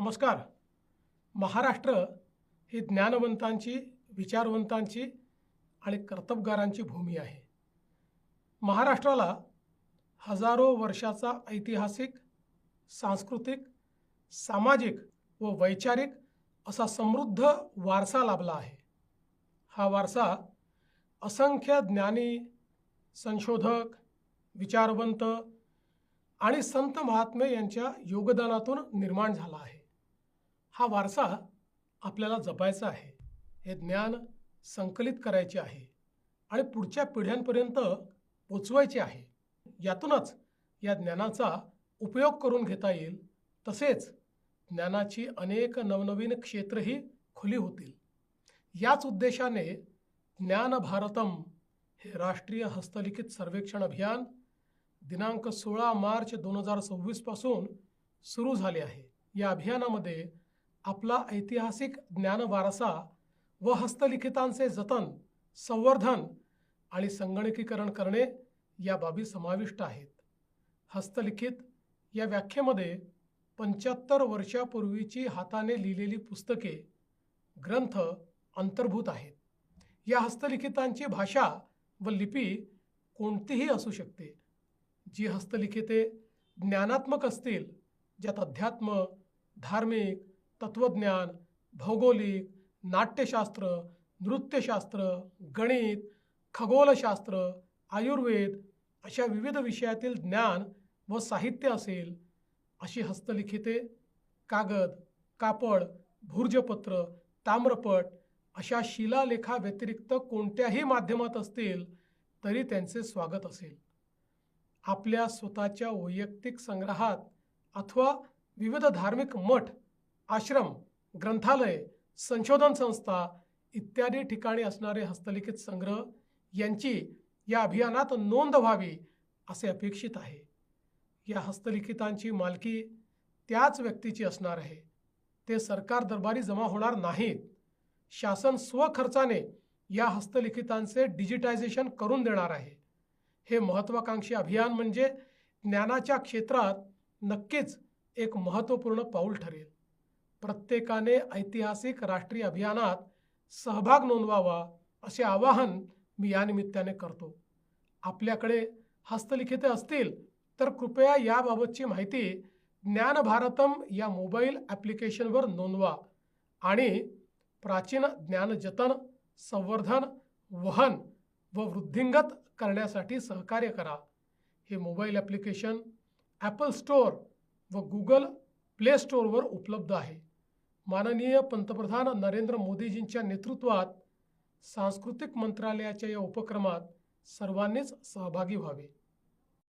नमस्कार. महाराष्ट्र ही ज्ञानवंतांची, विचारवंतांची आणि कर्तबगारांची भूमी आहे. महाराष्ट्राला हजारो वर्षाचा ऐतिहासिक, सांस्कृतिक, सामाजिक व वैचारिक असा समृद्ध वारसा लाभला आहे. हा वारसा असंख्य ज्ञानी, संशोधक, विचारवंत आणि संत महात्मे यांच्या योगदानातून निर्माण झाला आहे. हा वारसा आपल्याला जपायचा आहे. हे ज्ञान संकलित करायचे आहे आणि पुढच्या पिढ्यांपर्यंत पोचवायचे आहे. यातूनच या ज्ञानाचा उपयोग करून घेता येईल. तसेच ज्ञानाची अनेक नवनवीन क्षेत्रही खुली होतील. याच उद्देशाने ज्ञान भारतम हे राष्ट्रीय हस्तलिखित सर्वेक्षण अभियान दिनांक 16 मार्च 2026 पासून सुरू झाले आहे. या अभियानामध्ये आपला ऐतिहासिक ज्ञान वारसा व हस्तलिखितांचे जतन, संवर्धन आणि संगणकीकरण करणे या बाबी समाविष्ट आहेत. हस्तलिखित या व्याख्येमध्ये 75 वर्षापूर्वीची हाताने लिहिलेली पुस्तके, ग्रंथ अंतर्भूत आहेत. या हस्तलिखितांची भाषा व लिपी कोणतीही असू शकते. जी हस्तलिखिते ज्ञानात्मक असतील, ज्यात अध्यात्म, धार्मिक, तत्वज्ञान, भौगोलिक, नाट्यशास्त्र, नृत्यशास्त्र, गणित, खगोलशास्त्र, आयुर्वेद अशा विविध विषयातील ज्ञान व साहित्य असेल, अशी हस्तलिखिते कागद, कापड, भूर्जपत्र, ताम्रपट अशा शिलालेखा व्यतिरिक्त कोणत्याही माध्यमात असतील तरी त्यांचे स्वागत असेल. आपल्या स्वतःच्या वैयक्तिक संग्रहात अथवा विविध धार्मिक मठ, आश्रम, ग्रंथालय, संशोधन संस्था इत्यादी ठिकाणी असणारे हस्तलिखित संग्रह यांची या अभियानात नोंद व्हावी असे अपेक्षित आहे. या हस्तलिखितांची मालकी त्याच व्यक्तीची असणार आहे. ते सरकार दरबारी जमा होणार नाहीत. शासन स्वखर्चाने या हस्तलिखितांचे डिजिटायझेशन करून देणार आहे. हे महत्त्वाकांक्षी अभियान म्हणजे ज्ञानाच्या क्षेत्रात नक्कीच एक महत्त्वपूर्ण पाऊल ठरेल. प्रत्येकाने ऐतिहासिक राष्ट्रीय अभियानात सहभाग नोंदवावा असे आवाहन मी या निमित्ताने करतो. आपल्याकडे हस्तलिखिते असतील तर कृपया याबाबतची माहिती ज्ञान भारतम या मोबाईल ॲप्लिकेशनवर नोंदवा आणि प्राचीन ज्ञान जतन, संवर्धन, वहन व वृद्धिंगत करण्यासाठी सहकार्य करा. हे मोबाईल ॲप्लिकेशन ॲपल स्टोअर व गुगल प्ले स्टोअरवर उपलब्ध आहे. माननीय पंतप्रधान नरेंद्र मोदीजींच्या नेतृत्वात सांस्कृतिक मंत्रालयाच्या या उपक्रमात सर्वांनीच सहभागी व्हावे.